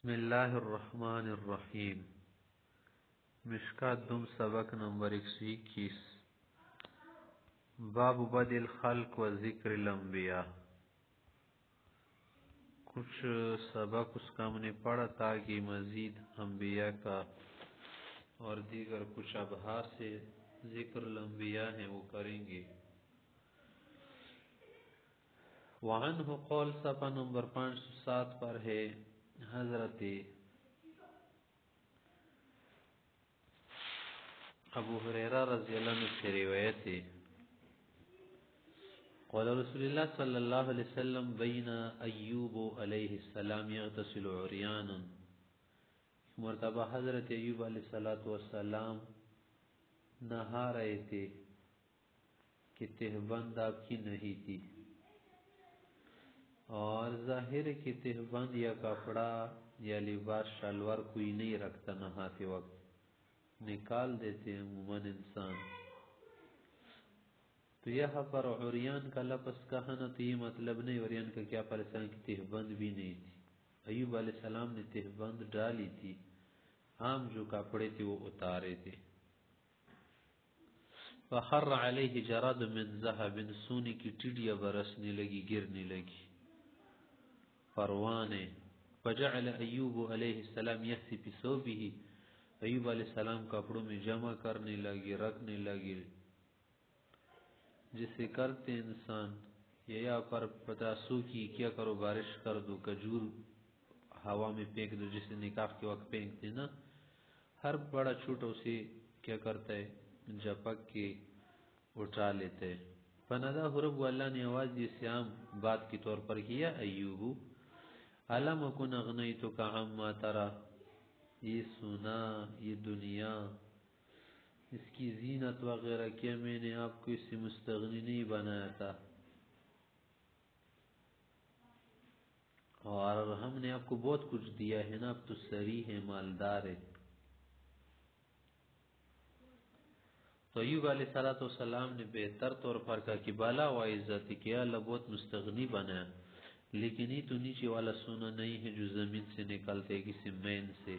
بسم اللہ الرحمن الرحیم۔ مشکات دم سبق نمبر 121۔ باب بدء الخلق و ذکر الانبیاء۔ کچھ سبق اس کا ہم نے پڑھا تاکہ مزید انبیاء کا اور دیگر کچھ ابحاث سے ذکر الانبیاء ہیں وہ کریں گے۔ وعنہ قول صفحہ نمبر 507 پر ہے، حضرت ابو ہریرہ رضی اللہ عنہ سے روایت ہے، قال رسول اللہ صلی اللہ علیہ وسلم بین ایوب علیہ السلام یغتسل عریانا۔ مرتبہ حضرت ایوب علیہ السلام نہا رہے تھے کہ تہبند آپ کی نہیں تھی، اور ظاہر کہ تہبند یا کپڑا یا لباس شلوار کوئی نہیں رکھتا، نہاتے وقت نکال دیتے عموماً انسان۔ تو یہاں پر عریان کا لفظ کہا نا، تو یہ مطلب نہیں عریان کا کیا پریشان کی تہبند بھی نہیں تھی۔ ایوب علیہ السلام نے تہبند ڈالی تھی، عام جو کپڑے تھے وہ اتارے تھے۔ فخر علیہ جراد من ذهب، سونے کی ٹڈیاں برسنے لگی، گرنے لگی پروانے۔ فجعل ایوب علیہ السلام یحثی فی ثوبہ، ایوب علیہ السلام کپڑوں میں جمع کرنے لگے، رکھنے لگے، جسے کرتے انسان۔ یا پر پتاسو کی کیا کرو، بارش کر دو، کجور ہوا میں پھینک دو، جسے نکاح کے وقت پھینکتے نا، ہر بڑا چھوٹا اسے کیا کرتا ہے، جپک کے اٹھا لیتے ہیں۔ فنادہ رب، اللہ نے آواز دی سیام بات کی طور پر کیا، ایوب علم اکن اغنیتک عما ترى، یہ سنا، یہ دنیا، اس کی زینت وغیرہ، کیا میں نے آپ کو اس سے مستغنی نہیں بنایا تھا، اور ہم نے آپ کو بہت کچھ دیا ہے نا، اب تو سری ہے، مالدار ہے۔ تو ایوب علیہ السلام نے بہتر طور پر کہا کہ بالا و عزت کہ اللہ بہت مستغنی بنایا، لیکن یہ تو نیچے والا سونا نہیں ہے جو زمین سے نکلتے کسی مین سے،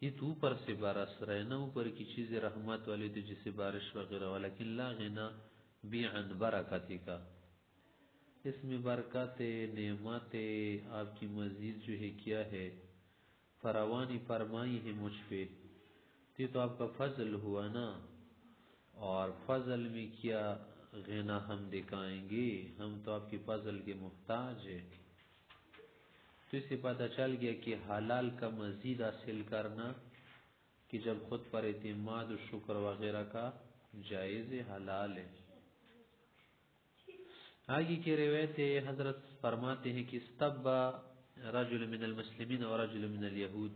یہ تو اوپر سے برس رہے نا، اوپر کی چیزیں رحمت والی تو جسے بارش وغیرہ والا، لیکن لا غنا بی عن برکتی کا، اس میں برکت نعمت آپ کی مزید جو ہے کیا ہے، فراوانی فرمائی ہے مجھ پہ، یہ تو آپ کا فضل ہوا نا، اور فضل میں کیا غنا ہم دکھائیں گے، ہم تو آپ کی فضل کے محتاج ہیں۔ تو اس سے پتہ چل گیا کہ حلال کا مزید حاصل کرنا، کہ جب خود پر اعتماد و شکر وغیرہ کا جائز حلال ہے۔ آگے کی روایت حضرت فرماتے ہیں کہ استبا رجل من المسلمین و رجل من الیہود،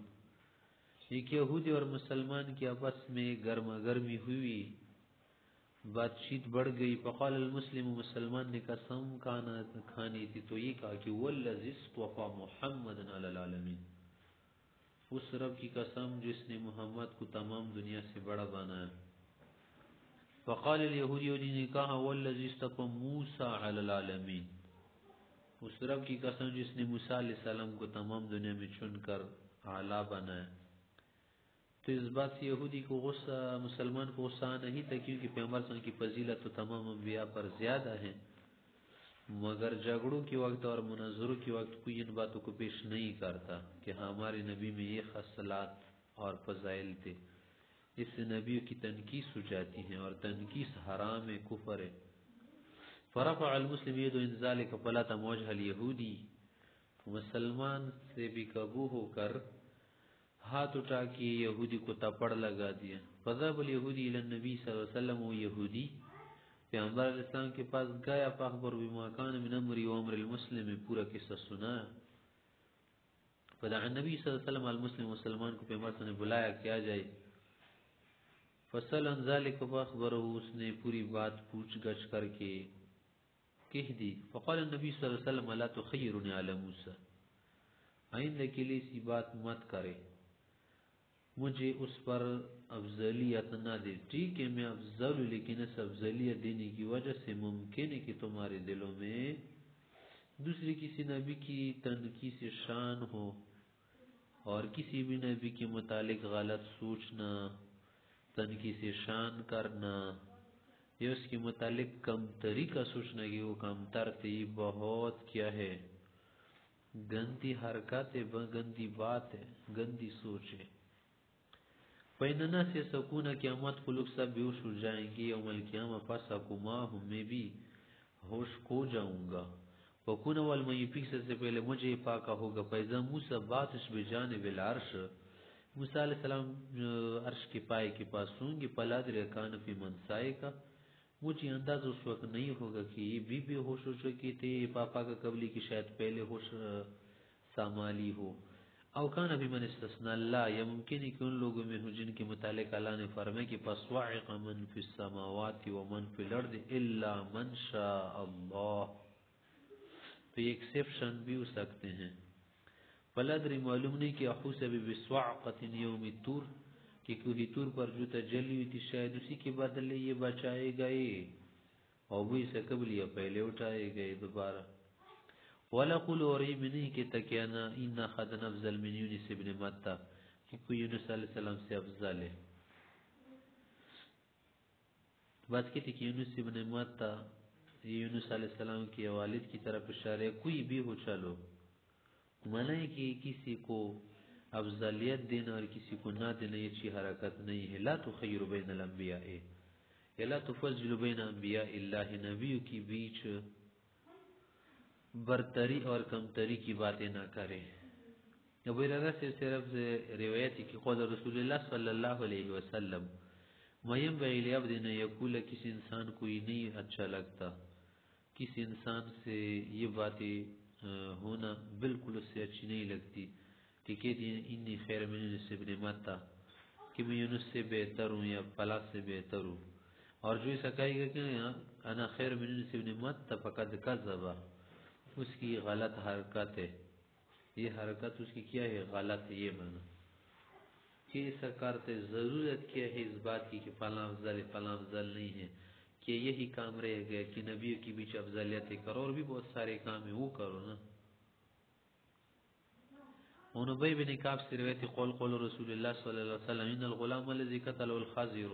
ایک یہودی اور مسلمان کی آپس میں گرما گرمی ہوئی، بات چیت بڑھ گئی۔ فقال المسلم، مسلمان نے قسم کھانی تھی تو یہ کہا کہ والذی اصطفى محمد علی العالمین، اس رب کی قسم جس نے محمد کو تمام دنیا سے بڑا بنایا۔ فقال الیہودی نے کہا والذی اصطفى موسیٰ علی العالمین، اس رب کی قسم جس نے موسیٰ علیہ السلام کو تمام دنیا میں چن کر اعلیٰ بنایا۔ تو اس بات سے یہودی کو غصہ، مسلمان کو غصہ نہیں تھا، کیونکہ پیغمبر صلی اللہ علیہ وسلم کی فضیلت تو تمام انبیاء پر زیادہ ہے، مگر جھگڑوں کے وقت اور مناظروں کے وقت کوئی ان باتوں کو پیش نہیں کرتا کہ ہمارے نبی میں یہ خصلات اور فضائل تھے، اس سے نبیوں کی تنقیص ہو جاتی ہے، اور تنقیص حرام ہے، کفر ہے۔ فرفع المسلم ید ان ذلک فلا تموجہ الیہودی، مسلمان سے بھی قبو ہو کر ہاتھ اٹھا کے یہودی کو تپڑ لگا دیا۔ فذهب اليهودي الى النبي صلی اللہ علیہ وسلم، وہ یہودی پیغمبر علیہ السلام کے پاس گیا، فاخبر بما كان من امر و امر المسلم، پورا قصہ سنا۔ فدعا النبي صلی اللہ علیہ وسلم المسلم، مسلمان کو پیغمبر صلی اللہ علیہ وسلم نے بلایا کہ آ جائے۔ فسأل عن ذلك فاخبره، اس نے پوری بات پوچھ گچھ کر کے کہہ دی۔ فقال النبي صلی اللہ علیہ وسلم لا تخيرني على موسى، آئندہ کے لیے اسی بات مت کرے، مجھے اس پر افضلیت نہ دے۔ ٹھیک ہے میں افضل ہوں، لیکن اس افضلیت دینے کی وجہ سے ممکن ہے کہ تمہارے دلوں میں دوسری کسی نبی کی تنقیص شان ہو، اور کسی بھی نبی کے متعلق غلط سوچنا، تنقید سے شان کرنا یا اس کے متعلق کم طریقہ سوچنا کہ وہ کم تر تھے، یہ بہت کیا ہے، گندی حرکت ہے، گندی بات ہے، گندی سوچ ہے۔ پیننا سے سکونہ قیامت کو لوگ سب بیوش ہو جائیں گے، یوم القیامہ پس اکماہم میں بھی ہوش کھو جاؤں گا۔ وکون والمئی پیکسر سے پہلے مجھے پاکا ہوگا، فیضا موسیٰ باتش بجانب العرش، موسیٰ علیہ السلام عرش کے پائے کے پاس ہوں گے، پلادر کان فی منسائے کا، مجھے انداز اس وقت نہیں ہوگا کہ یہ بھی ہوش ہو چکی تھے، پاپا کا قبلی کی شاید پہلے ہوش سامالی ہو، اوکان ابھی من استثناء اللہ، یا ممکن ہے کہ ان لوگوں میں ہو جن کے متعلق اللہ نے فرمائے کہ فَصْوَعِقَ مَن فِي السَّمَاوَاتِ وَمَن فِي الْأَرْضِ إِلَّا مَن شَاءَ اللَّهِ، تو یہ ایکسیپشن بھی ہو سکتے ہیں۔ فَلَدْرِ معلوم نہیں کہ احوس ابھی بِسْوَعْقَةٍ یوم تور، کہ کوئی تور پر جو تجلی ہوئی تھی شاید اسی کے بدلے یہ بچائے گئے، اور وہ اسے قبلیہ پہلے اٹھائے گئے دوبارہ۔ وَلَقُلُ وَرِيمِ نہیں کہ تکیانا اِنَّا خَدَنَ افضل من یونس ابن متہ، کہ کوئی یونس علیہ السلام سے افضل ہے۔ بات کی تھی کہ یونس ابن متہ یہ یونس علیہ السلام کے والد کی طرف اشارہ، کوئی بھی ہو چلو، منع ہے کہ کسی کو افضلیت دینا اور کسی کو نہ دینا یہ اچھی حرکت نہیں ہے۔ لا تخیر بین الانبیاء، لا تفضل بین انبیاء اللہ، نبیوں کی بیچ برتری اور کمتری کی باتیں نہ کرے۔ ابو ہریرہ سے صرف روایت ہے کہ قول رسول اللہ صلی اللہ علیہ وسلم، ما ينبغي لعبد ان يقول، کسی انسان کو یہ نہیں اچھا لگتا، کسی انسان سے یہ باتیں ہونا بالکل اس سے اچھی نہیں لگتی کہ کہتی ہیں انی خیر من یونس ابن متہ، کہ میں یونس سے بہتر ہوں یا فلاں سے بہتر ہوں، اور جو ایسا کہے گا کہ انا خیر من یونس ابن متہ فقد کذب، اس کی غلط حرکت ہے، یہ حرکت اس کی کیا ہے، غلط ہے۔ یہ معنی کہ ایسا کرتے ضرورت کیا ہے اس بات کی کہ فلاں افضل ہے فلاں افضل نہیں ہے، کہ یہی کام رہ گیا کہ نبیوں کی بیچ افضلیت کرو، اور بھی بہت سارے کام ہیں وہ کرو نا۔ ان ابی بن کعب سے روایت قول رسول اللہ صلی اللہ علیہ وسلم، ان الغلام الذی قتله الخضر،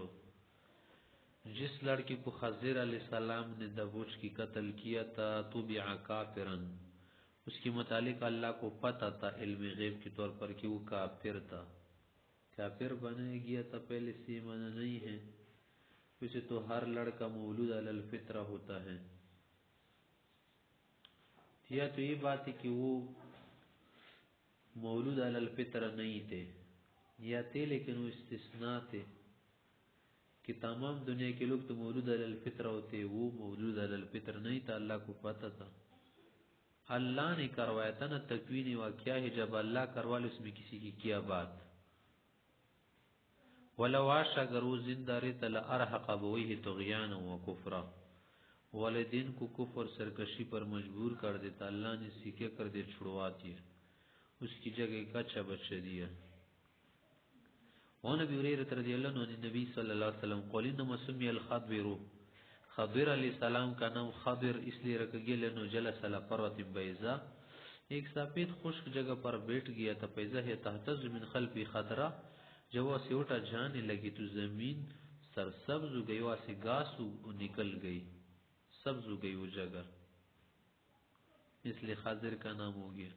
جس لڑکی کو خضر علیہ السلام نے دبوچ کی قتل کیا تھا، طبع کافرا، اس کے متعلق اللہ کو پتہ تھا علم غیب کے طور پر کہ وہ کافر تھا، کافر بنایا گیا تھا، پہلے سے معنی نہیں ہے، ویسے تو ہر لڑکا مولود علی الفطرہ ہوتا ہے، یا تو یہ بات ہے کہ وہ مولود علی الفطرہ نہیں تھے، یا تھے لیکن وہ استثناء تھے کہ تمام دنیا کے لوگ تو مولود علی الفطرہ ہوتے، وہ مولود علی الفطرہ نہیں تھا، اللہ کو پتہ تھا، اللہ نے کروایا تھا نا، تکوینی واقعہ ہے، جب اللہ کروا لے اس میں کسی کی کیا بات۔ وَلَوْ عَاشَ، اگر وہ زندہ رہتا، لَأَرْحَقَ أَبَوَيْهِ طُغْيَانًا وَكُفْرًا، والدین کو کفر سرکشی پر مجبور کر دیتا، اللہ نے سیکھے کر دے چھڑوا دیا، اس کی جگہ ایک اچھا بچہ دیا۔ وعن ابی ہریرہ رضی اللہ عنہ عن النبی صلی اللہ علیہ وسلم قال انما سمی الخضر، خضر علیہ السلام کا نام خضر اس لیے رکھا گیا لأنه جلس على قرة بیضاء، ایک سفید خشک جگہ پر بیٹھ گیا تھا، فإذا هي تهتز من خلفی خضرا، جب وہ سے اٹھا جانے لگی تو زمین سرسبز ہو گئی، وہاں سے گھاس نکل گئی، سبز ہو گئی وہ جگہ، اس لیے خضر کا نام ہو گیا۔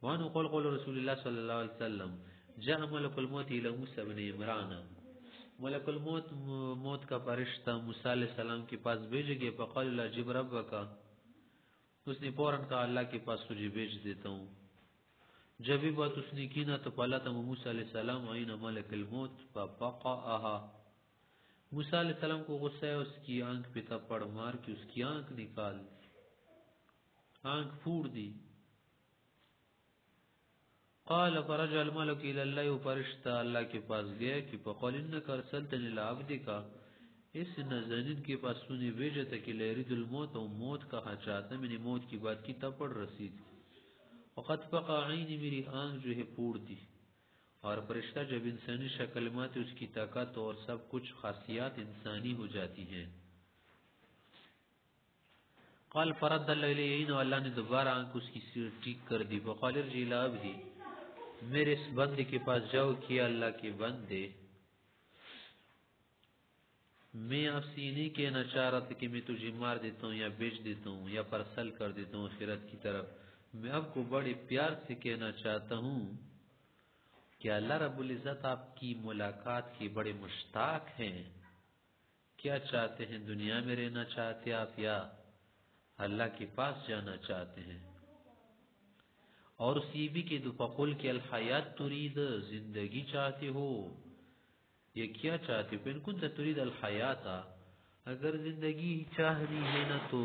وعنه قول رسول اللہ صلی اللہ علیہ وسلم جاء ملک الموت الى موسیٰ بن عمران، ملک الموت موت کا فرشتہ موسیٰ علیہ السلام کے پاس بھیج گیا، فقال اللہ جب ربک، اس نے فوراً کہا اللہ کے پاس تجھے بھیج دیتا ہوں، جب بھی بات اس نے کی نا تو پالا تھا موسیٰ علیہ السلام عین ملک الموت ففقعها، موسیٰ علیہ السلام کو غصہ ہے، اس کی آنکھ پہ تھپڑ مار کے اس کی آنکھ نکال، آنکھ پھوڑ دی۔ قال فرجع الملک الى اللہ، وہ فرشتہ اللہ کے پاس گیا کہ فقال انک ارسلتنی الی عبدک، اس نازنین کے پاس سنی بھیجا تھا کہ لیرد الموت، و موت کہا چاہتا، میں نے موت کی بات کی تپڑ رسید، وقد فقع عینی، میری آنکھ جو ہے پھوڑ دی۔ اور فرشتہ جب انسانی شکل میں آتے اس کی طاقت اور سب کچھ خاصیات انسانی ہو جاتی ہیں۔ قال فرد اللہ علیہ، اللہ نے دوبارہ آنکھ اس کی ٹھیک کر دی. فقال ارجع الی عبدی، میرے اس بندے کے پاس جاؤ. کیا اللہ کے بندے، میں آپ سے یہ نہیں کہنا چاہ رہا تھا کہ میں تجھے مار دیتا ہوں یا بیچ دیتا ہوں یا پرسل کر دیتا ہوں آخرت کی طرف. میں آپ کو بڑے پیار سے کہنا چاہتا ہوں کہ اللہ رب العزت آپ کی ملاقات کی بڑے مشتاق ہیں. کیا چاہتے ہیں؟ دنیا میں رہنا چاہتے آپ یا اللہ کے پاس جانا چاہتے ہیں؟ اور اس یہ بھی کہ فقل کہ الحیات ترید، زندگی چاہتے ہو؟ یہ کیا چاہتے ہو؟ ان کنت ترید الحیات، اگر زندگی چاہنی ہے نا تو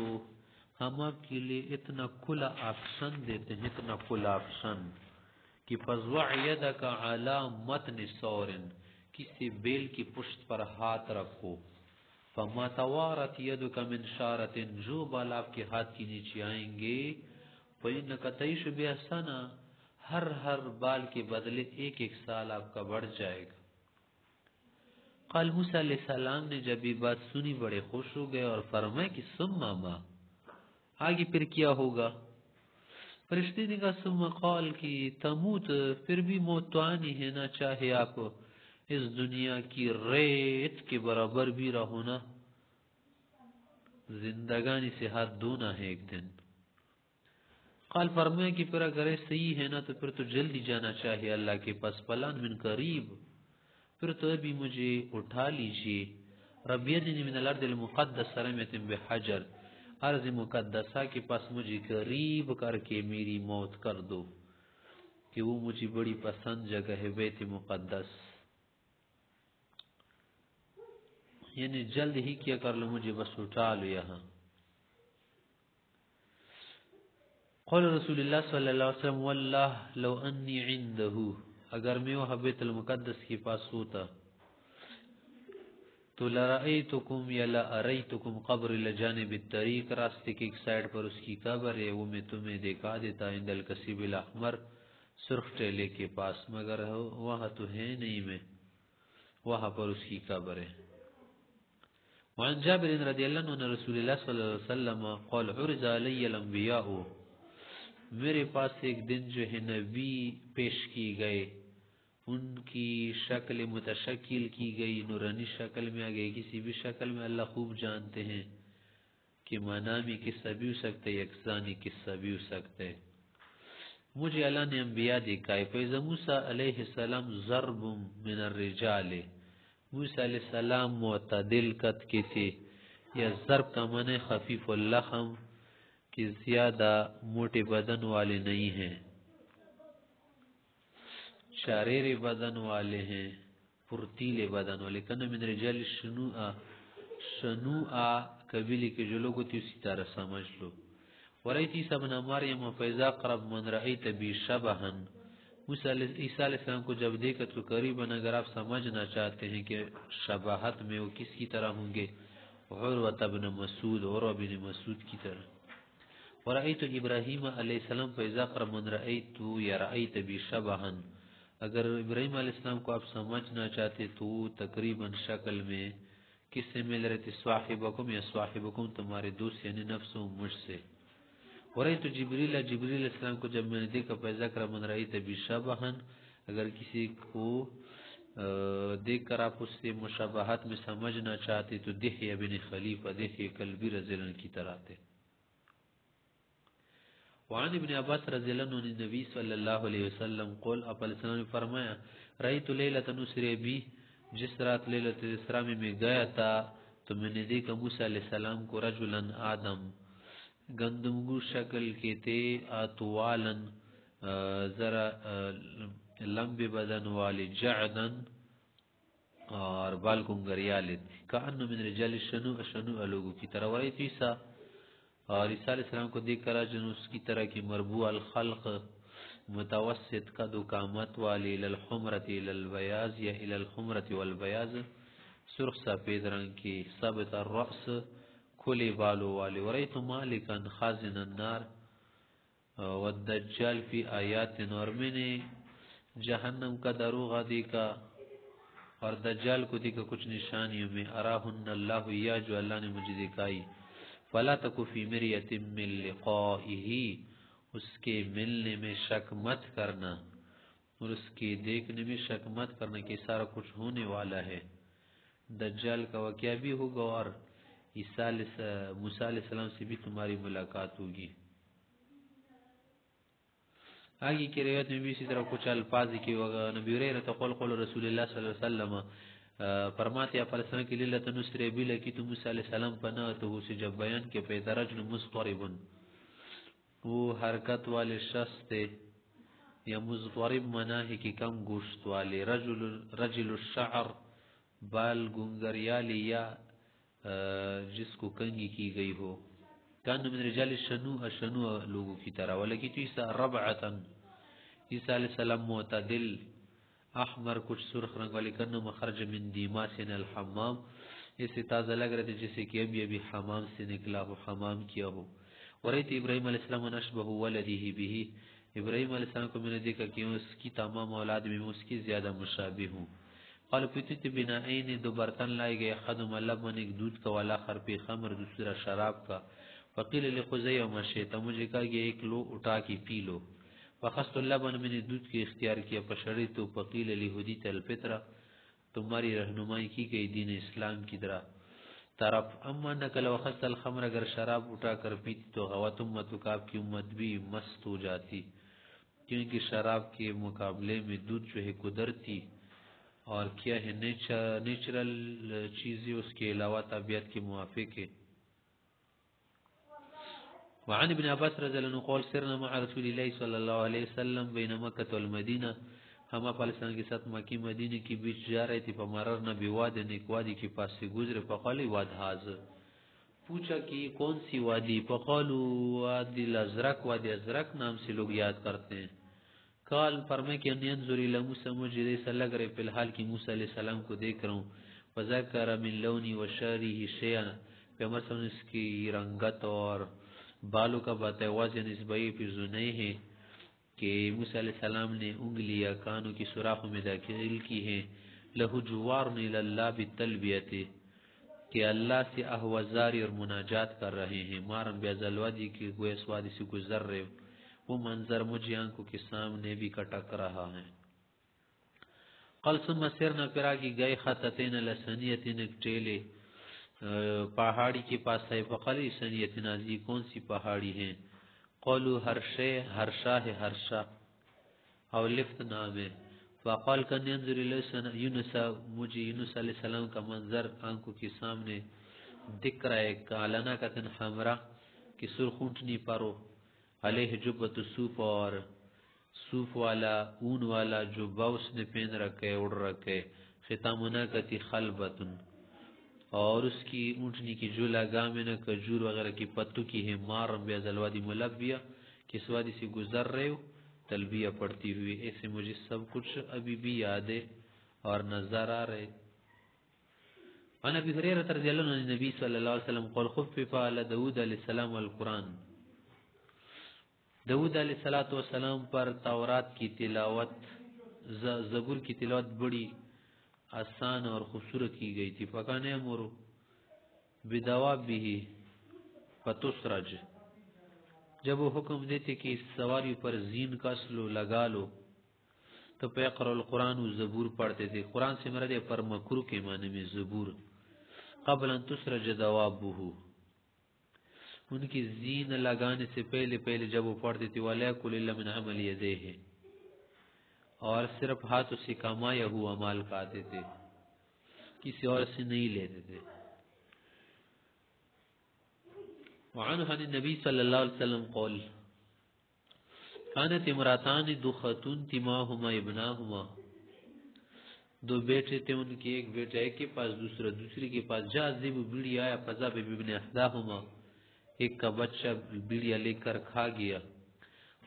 ہم آپ کے لیے اتنا کھلا آپشن دیتے ہیں، اتنا کھلا آپشن کہ فضوع یدک علی متن ثور، کسی بیل کی پشت پر ہاتھ رکھو. فما توارت یدک من شارت، جو بال آپ کے ہاتھ کی نیچے آئیں گے فإنک تعیش بِأَحْسَنَ، ہر بال کے بدلے ایک ایک سال آپ کا بڑھ جائے گا. قال موسیٰ علیہ السلام نے جب یہ بات سنی بڑے خوش ہو گئے اور فرمائے کہ ثم ما، آگے پھر کیا ہوگا؟ فرشتے نے کہا ثم قال کہ تموت، پھر بھی موت تو آنی ہے نا، چاہے آپ اس دنیا کی ریت کے برابر بھی رہو نا، زندگانی سے ہاتھ دھونا ہے ایک دن. قال فرمایا کہ پھر اگر صحیح ہے نا تو پھر تو جلدی جانا چاہیے اللہ کے پاس. فلان من قریب، پھر تو ابھی مجھے اٹھا لیجئے. رب یدنی من الارض المقدس رمیت بحجر، ارض مقدسہ کے پاس مجھے قریب کر کے میری موت کر دو، کہ وہ مجھے بڑی پسند جگہ ہے بیت مقدس، یعنی جلد ہی کیا کر لو، مجھے بس اٹھا لو یہاں. قول رسول اللہ صلی اللہ علیہ وسلم واللہ لو انی عنده، اگر میں وہاں بیت المقدس کے پاس ہوتا تو لرأیتکم یا لأریتکم قبر لجانب الطریق، راستے کے ایک سائڈ پر اس کی قبر ہے، وہ میں تمہیں دکھا دیتا عند الکسیب الاحمر، سرخ ٹیلے کے پاس، مگر وہاں تو ہے نہیں، میں وہاں پر اس کی قبر ہے. وعن جابر رضی اللہ عنہ رسول اللہ صلی اللہ علیہ وسلم قال عرض علی الانبیاء، میرے پاس ایک دن جو ہے نبی پیش کی گئے، ان کی شکل متشکل کی گئی، نورانی شکل میں آگئی، کسی بھی شکل میں اللہ خوب جانتے ہیں کہ منامی قصہ بھی ہو سکتا ہے، یکسانی قصہ بھی ہو سکتا ہے. مجھے اللہ نے انبیاء دکھائے. فیضا موسیٰ علیہ السلام ضرب من الرجال، موسیٰ علیہ السلام معتدل قد کے تھے، یا ضرب کا معنی خفیف اللحم، کہ زیادہ موٹے بدن والے نہیں ہیں، شاریر بدن والے ہیں، پرتیلے بدن والے. کنا من رجال شنوعا قبیلے کے جو لوگ ہوتے اسی طرح سمجھ لو. ورأیت عیسیٰ بن مریم فیضا قرب من رأیت بی شبہن، عیسیٰ علیہ السلام کو جب دیکھا تو قریباً، اگر آپ سمجھنا چاہتے ہیں کہ شباہت میں وہ کس کی طرح ہوں گے، عروہ بن مسعود، عروہ بن مسعود کی طرح. ورأیت ابراہیم علیہ السلام فیضا قرب من رأیت یا رأیت بی شبہن، اگر ابراہیم علیہ السلام کو آپ سمجھنا چاہتے تو تقریباً شکل میں کس سے مل رہے تھے، صاحبکم یا صاحبکم تمہارے دوست یعنی نفس و مجھ سے. ورأیت جبریل علیہ السلام کو جب میں نے دیکھا فیضا قرب من رأیت بی شبہن، اگر کسی کو دیکھ کر آپ اس سے مشابہت میں سمجھنا چاہتے تو دحیہ بن خلیفہ، دحیہ کلبی رضی اللہ عنہ کی طرح تھے. وعن ابن عباس رضی اللہ عنہ نبی صلی اللہ علیہ وسلم قول، آپ علیہ السلام نے فرمایا رأیت لیلۃ نسری بی، جس رات لیلۃ اسراء میں گیا تھا تو میں نے دیکھا موسیٰ علیہ السلام کو رجلاً آدم، گندمگو شکل کے تھے، آتوالاً ذرا لمبے بدن والے، جعداً اور بال کنگریالے تھے، کأن من رجال شنوع لوگوں کی طرح. ورأیت عیسیٰ، اور عیسیٰ علیہ السلام کو دیکھ کر جن اس کی طرح کی مربوع الخلق، متوسط قد و قامت والے، الى الحمرۃ الى البیاض یا الى الحمرۃ والبیاض، سرخ سفید رنگ کی، ثابت الرأس، کھلے بالوں والے. ورأیت مالکا خازن النار والدجال فی آیات، اور میں نے جہنم کا دروغہ دیکھا اور دجال کو دیکھا کچھ نشانیوں میں، اراہن اللہ، یا جو اللہ نے مجھے دکھائی. فلا تک فی مریۃ من لقائہ، اس کے ملنے میں شک مت کرنا اور اس کے دیکھنے میں شک مت کرنا کہ سارا کچھ ہونے والا ہے، دجال کا واقعہ بھی ہوگا اور موسیٰ علیہ السلام سے بھی تمہاری ملاقات ہوگی۔ آگے کی روایت میں بھی اسی طرح کچھ الفاظ کی وغیرہ نبی ہریرہ قول قول رسول اللہ صلی اللہ علیہ وسلم فرماتے ہیں فلسطین کی لیلت نسر بلا کی تو موسیٰ علیہ السلام پناہ تو اسے جب بیان کے پیدا رجل مضطربن، وہ حرکت والے شخص تھے، یا مضطرب منا ہے کہ کم گوشت والے، رجل الشعر بال گنگریالی یا جس کو کنگی کی گئی ہو، کان من رجال الشنوع لوگوں کی طرح، ولکی تو عیسیٰ ربعتاً، عیسیٰ علیہ السلام معتدل احمر کچھ سرخ رنگ والے، کن مخرج من دیماسن الحمام، اسے تازہ لگ رہے تھے جیسے کہ ابھی حمام سے نکلا ہو، حمام کیا ہو۔ ورایت ابراہیم علیہ السلام نشبہ ولدیہ بھی، ابراہیم علیہ السلام کو میں نے دیکھا کہ اس کی تمام اولاد میں اس کی زیادہ مشابہ ہوں۔ قال پتیت بنائین، دو برتن لائے گئے، خدم لبن ایک دودھ کا، والاخر پی خمر دوسرا شراب کا، فقیل لخزی و مشیتا، مجھے کہا کہ ایک لو اٹھا کی پی لو، فخست اللبن، میں نے دودھ کی اختیار کیا، پشڑی تو فقیل لہدیت الفطرہ، تمہاری رہنمائی کی گئی دین اسلام کی طرف، اما نقل وخست الخمر، اگر شراب اٹھا کر پیتی تو غوات امتک، آپ کی امت بھی مست ہو جاتی، کیونکہ شراب کے مقابلے میں دودھ جو ہے قدرتی اور کیا ہے نیچرل چیزیں، اس کے علاوہ طبیعت کے موافق ہے۔ وعن ابن عباس رضی اللہ عنہ قول سرنا مع رسول اللہ صلی اللہ علیہ وسلم بین مکہ والمدینہ، ہم آپ علیہ السلام کے ساتھ مکی مدینہ کی بیچ جا رہے تھے، فمررنا بوادن، ایک وادی کے پاس سے گزرے، فقال واد حاضر، پوچھا کہ یہ کون سی وادی، فقالوا وادی الازرق، وادی ازرق نام سے لوگ یاد کرتے ہیں۔ قال فرمائے کہ ان ينظر الى موسیٰ، مجھے ایسا لگ رہے فی الحال کی موسیٰ علیہ السلام کو دیکھ رہا ہوں، فذکر من لونی و شعریہ شیئا، پیغمبر صلی اللہ علیہ وسلم اس کی رنگت اور بالوں کا بتایا، واضح نسبئی پی زنئی ہے کہ موسیٰ علیہ السلام نے انگلیاں کانوں کی سوراخوں میں داخل کی ہیں، لہو جوارن الاللہ بالتلبیت، کہ اللہ سے احوزاری اور مناجات کر رہے ہیں، مارن بیازل وادی کی گوئے اس وادی سے گزر رہے، وہ منظر مجھے آنکھوں کے سامنے بھی کٹک رہا ہے۔ قال ثم سرنا، پھر آگے گئے، خطتین لسنیتین، ایک ٹیلے پہاڑی کے پاس ہے، فقال سنیتین، یہ کون سی پہاڑی ہیں، قالوا ہرشا ہے، ہرشا او لفت نام ہے، فقال کن ينظر الى یونس، مجھے یونس علیہ السلام کا منظر آنکھوں کے سامنے دکھ رہا ہے، کالنا کتن حمرہ، کہ سرخونٹنی پرو، علیہ جبت صوف، اور صوف والا اون والا جبہ اس نے پہن رکھے، اڑ رکھے، ختامنا کتی خلبتن، اور اس کی اونٹنی کی جو لگام میں نہ کجور وغیرہ کی پتوں کی ہے، مارم بیاز الوادی ملبیہ، کس وادی سے گزر رہے ہو تلبیہ پڑھتی ہوئی، ایسے مجھے سب کچھ ابھی بھی یادیں اور نظر آ رہے۔ عن ابی ہریرہ رضی اللہ عنہ نبی صلی اللہ علیہ وسلم قال خفف علی داود علیہ السلام والقرآن، داود علیہ السلام پر تورات کی تلاوت، زبور کی تلاوت بڑی آسان اور خوبصورت کی گئی تھی، فکان امر بدوابہ فتسرج، جب وہ حکم دیتے کہ اس سواری پر زین کس لو، لگا لو، تو پیقر القرآن، و زبور پڑھتے تھے، قرآن سے مراد پر مکرو کے معنی میں زبور، قبل ان تسرج دوابہ، ان کی زین لگانے سے پہلے جب وہ پڑھتے تھے، وَلَيَكُلِ إِلَّا مِنْ عَمَلِ يَدَيْهِ، اور صرف ہاتھوں سے کمایا ہوا مال کھاتے تھے، کسی اور سے نہیں لیتے تھے۔ وعنہ عن النبی صلی اللہ علیہ وسلم قول کانت امراتان دو خاتون تماہما ابناہما، دو بیٹے تھے ان کے، ایک بیٹا ایک کے پاس، دوسرا دوسری کے پاس، جا ذیب بیڑی آیا، فذاب بابن احداہما، ایک کا بچہ بیڑیا لے کر کھا گیا،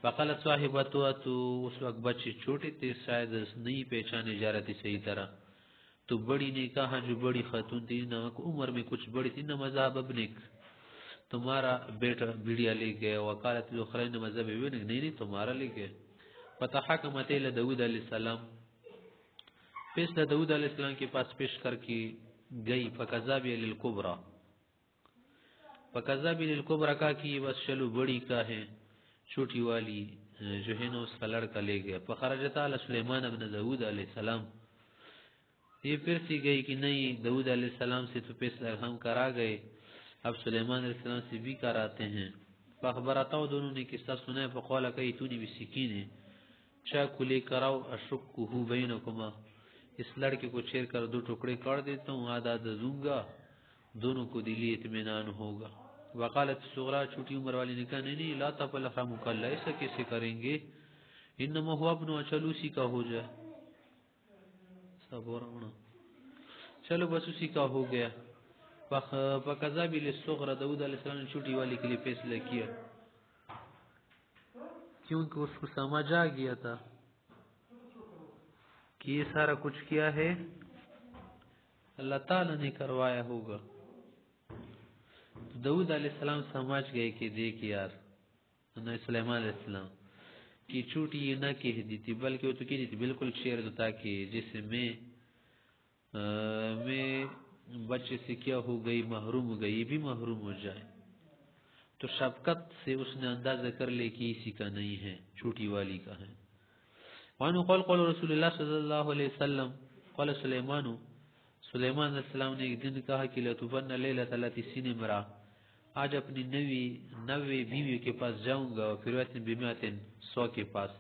فقالت صاحبتها، تو اس وقت بچے چھوٹے تھے، شاید نہیں پہچانے جا رہے تھے صحیح طرح، تو بڑی نے کہا، جو بڑی خاتون تھی، عمر میں کچھ بڑی تھی، نمذاب ابنک، تمہارا بیٹا بیڑیا لے گیا، وقالت الاخرى نمذاب ابنک، نہیں تمہارا لے گیا، فتحاکمت الی داود علیہ السلام، فیصلہ داود علیہ السلام کے پاس پیش کر کے گئی، فکذاب للکبری، فکذب الکبری کا کی بس چلو بڑی کا ہے، چھوٹی والی جو ہے نا اس کا لڑکا لے گیا. فخرجت علی سلیمان ابن داود علیہ السلام، یہ پھر سی گئی کہ نہیں داود علیہ السلام سے تو فیصلہ ہم کرا گئے، اب سلیمان علیہ السلام سے بھی کراتے ہیں. فاخبرتا دونوں نے قصہ سنا ہے. فقال کیتونی بسکین، چاقو لے کر آؤ، اشقہ بینکما، اس لڑکے کو چیر کر دو ٹکڑے کر دیتا ہوں، آدھا دوں گا، دونوں کو دلی اطمینان ہوگا. وقالت الصغرى، چھوٹی عمر والی نے کہا نہیں لا تفلح مکلا، ایسا کیسے کریں گے، انما هو ابن، چلو اسی کا ہو جائے، چلو بس اسی کا ہو گیا. فکذب الصغرى، داؤد علیہ السلام نے چھوٹی والی کے لیے فیصلہ کیا، کیونکہ اس کو سمجھ آ گیا تھا کہ یہ سارا کچھ کیا ہے اللہ تعالی نے کروایا ہوگا. داؤد علیہ السلام سمجھ گئے کہ دیکھ یار سلیمان علیہ السلام کی چھوٹی یہ نہ کہہ دی تھی، بلکہ وہ تو کہہ دی تھی بالکل شیر دو، تاکہ جیسے میں بچے سے کیا ہو گئی محروم ہو گئی، یہ بھی محروم ہو جائے. تو شفقت سے اس نے اندازہ کر لے کہ اسی کا نہیں ہے، چھوٹی والی کا ہے. وانو قال رسول اللہ صلی اللہ علیہ وسلم قال سلیمان، سلیمان علیہ السلام نے ایک دن کہا کہ لتبن لیلۃ التی سنمرا، آج اپنی نوے بیوی کے پاس جاؤں گا، پھر وقت بمیاتن 100 کے پاس،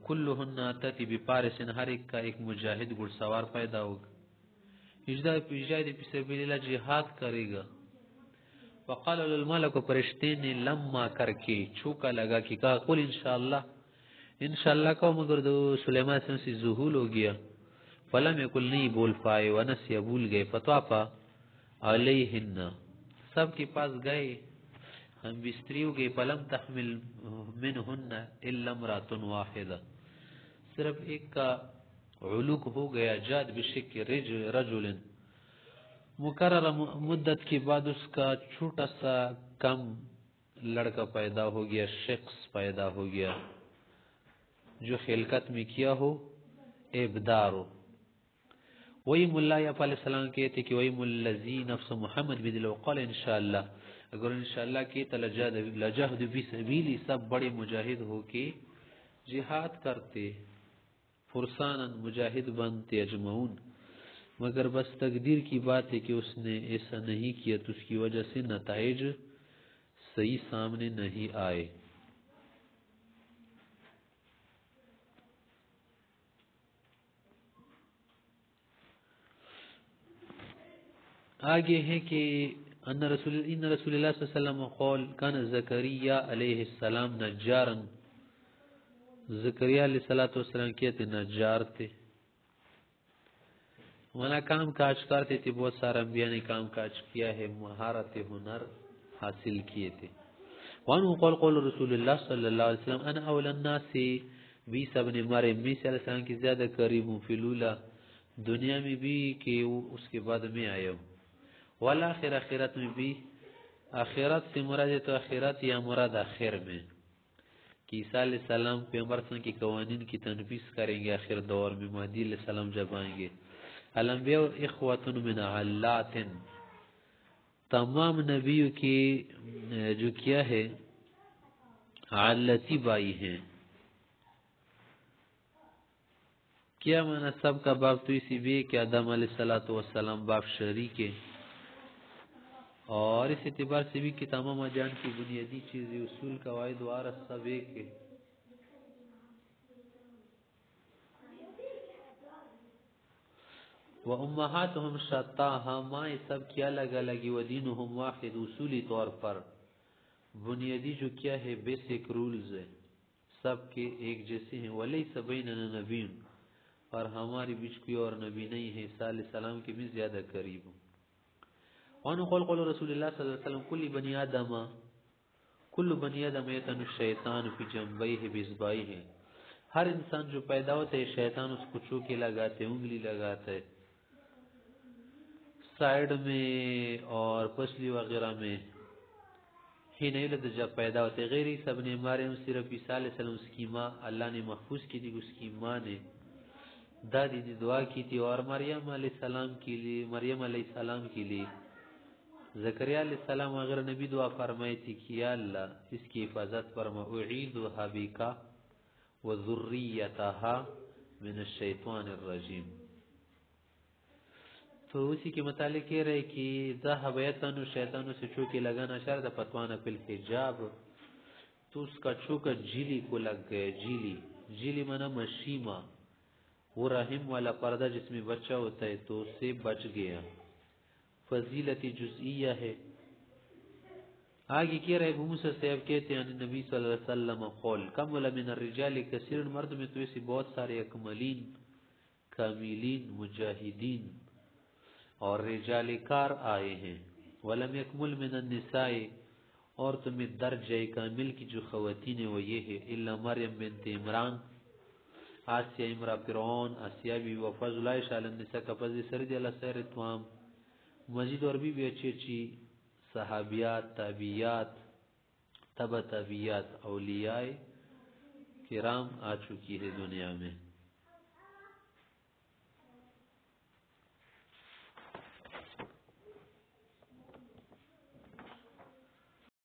کلہن تاتی بپارس، ہر ایک کا ایک مجاہد گھڑ سوار پیدا ہوگا، اجداد فی سبیل اللہ جہاد کرے گا. وقال الملک، فرشتے نے لما کر کے چھوکا لگا کہ کہا قل انشاءاللہ، انشاءاللہ کو، مگر دو سلیمان سے ذہول ہو گیا. فلم یقل، نہیں بول پائے، ونسیا بھول گئے. فطافا علیہن، سب کے پاس گئے، ہم بستری ہو گئے. فلم تحمل منہن الا امرأۃ واحدہ، صرف ایک کا علوق ہو گیا. جاد بشک رجل، مقرر مدت کے بعد اس کا چھوٹا سا کم لڑکا پیدا ہو گیا، شخص پیدا ہو گیا جو خلقت میں کیا ہو ابدار ہو. وہی ملا علیہ السلام کہتے کہ وہی ملذی نفس محمد بدل وقال انشاءاللہ، اگر انشاءاللہ کی لجہد بی سبیلی، سب بڑے مجاہد ہو کے جہاد کرتے، فرسانا مجاہد بنتے اجمعون. مگر بس تقدیر کی بات ہے کہ اس نے ایسا نہیں کیا، تو اس کی وجہ سے نتائج صحیح سامنے نہیں آئے. آگے ہے کہ ان رسول اللہ صلی اللہ علیہ وسلم قول کان زکریا علیہ السلام نجارا، زکریا علیہ السلام کہتے نجار تھے، وہاں کام کاج کرتے تھے. بہت سارا انبیاء نے کام کاج کیا ہے، مہارت ہنر حاصل کیے تھے. وانو قول رسول اللہ صلی اللہ علیہ وسلم انا اول الناس عیسی ابن مریم، عیسی علیہ السلام کی زیادہ قریب ہوں، فی الاولی، دنیا میں بھی کہ اس کے بعد میں آیا ہوں، والآخر، آخرت میں بھی. آخرت سے مراد ہے تو آخرت یا مراد آخر میں، کہ عیسیٰ علیہ السلام پیغمبر صلی اللہ علیہ وسلم کی قوانین کی تنفیذ کریں گے آخر دور میں، مہدی علیہ السلام جب آئیں گے. الانبیاء اخوۃ من علات، تمام نبیوں کی جو کیا ہے علتی بائی ہیں. کیا معنی سب کا باپ تو اسی بھی کہ آدم علیہ السلام باپ شریک ہے، اور اس اعتبار سے بھی کہ تمام ادیان کی بنیادی چیزیں، اصول، قواعد، وارث سب ایک ہے. وَأُمَّهَاتُهُمْ شَتَّىٰ، ماں سب کی الگ الگ، وَدِينُهُمْ وَاحِدٌ، اصولی طور پر بنیادی جو کیا ہے بیسک رولز ہے سب کے ایک جیسے ہیں. وَلَيْسَ بَيْنَنَا نَبِيٌّ، اور ہماری بیچ کوئی اور نبی نہیں ہے، عیسیٰ علیہ السلام کے بھی زیادہ قریب ہوں. وانو قول رسول اللہ صلی اللہ علیہ وسلم کل بنی آدم یتن الشیطان فی جنبیہ باصبعیہ، ہر انسان جو پیدا ہوتا ہے شیطان اس کو چوکے لگاتے، انگلی لگاتا ہے سائیڈ میں اور پسلی وغیرہ میں. ہی نہیں لگتا جب پیدا ہوتے. غیر سب نے مارے، صرف عیسیٰ علیہ السلام اس کی ماں اللہ نے محفوظ کی تھی، اس کی ماں نے دادی نے دعا کی تھی، اور مریم علیہ السلام کے لیے زکریا علیہ السلام اگر نبی دعا فرمائی تھی کہ یا اللہ اس کی حفاظت فرما اعیذها بک وذریتها من الشیطان الرجیم. تو اسی کے متعلق کہہ رہے کہ ذهب یتن شیطان سے چوکے لگانا شرط فتوانا فی الحجاب، تو اس کا چوکا جیلی کو لگ گئے. جیلی مانا مشیمہ، وہ رحم والا پردہ جس میں بچہ ہوتا ہے، تو اس سے بچ گیا. فضیلت جزئیہ ہے. آگے کہہ رہے ابو موسیٰ صاحب کہتے ہیں نبی صلی اللہ علیہ وسلم قول کمل من الرجال کثیر، مرد میں تو ایسی بہت سارے اکملین، کاملین، مجاہدین اور رجال کار آئے ہیں. ولم یکمل من النساء، اور تمہیں درجہ کامل کی جو خواتین وہ یہ ہے الا مریم بنت عمران، آسیہ امرا فرعون، آسیہ بی وفضل عائشہ علی النساء کا فضل سرد اللہ سیر توام. مزید اور بھی اچھی اچھی صحابیات، تابعیات، تبع تابعیات، اولیاء کرام آ چکی ہے دنیا میں.